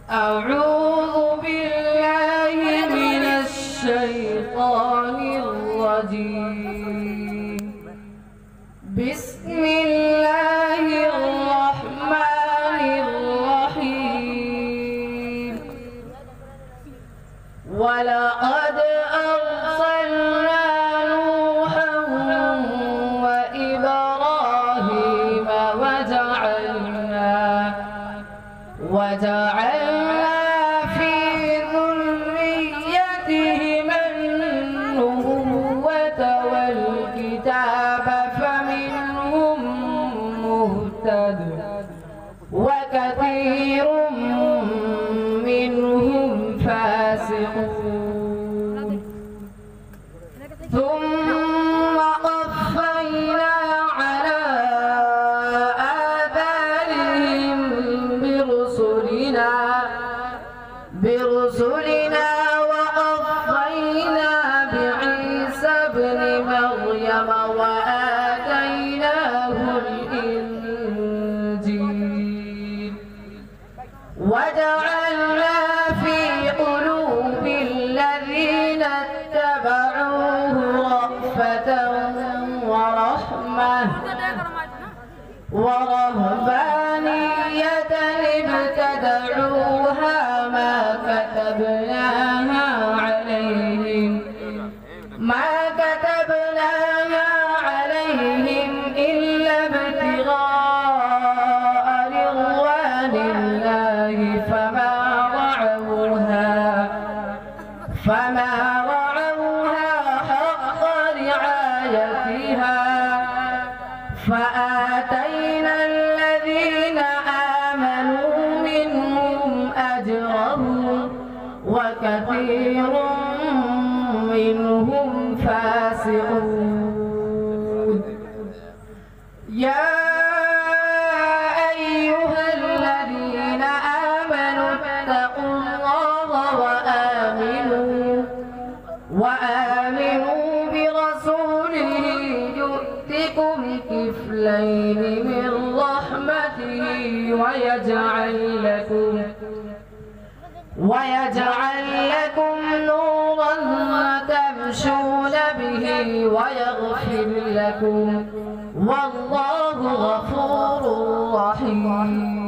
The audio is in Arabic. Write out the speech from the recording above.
أعوذ بالله من الشيطان الرجيم. بسم الله الرحمن الرحيم. ولقد أرسلنا نوحا وإبراهيم وجعلنا في ذريتهما النبوة والكتاب فمنهم مهتد وكثير منهم فاسقون. ثم قفينا على آثارهم برسلنا وقفينا بعيسى ابن مريم وآتيناه الإنجيل وجعلنا في قلوب الذين اتبعوه رأفة ورهبانية ابتدعوها ما كتبناها عليهم إلا ابتغاء رضوان الله فما رعوها حق رعايتها فآتينا الذين آمنوا منهم أجرهم وكثير منهم فاسقون. يا أيها الذين آمنوا اتقوا الله وآمنوا برسوله يؤتكم كفلين من رحمته ويجعل لكم نورا تمشون به ويغفر لكم والله غفور رحيم.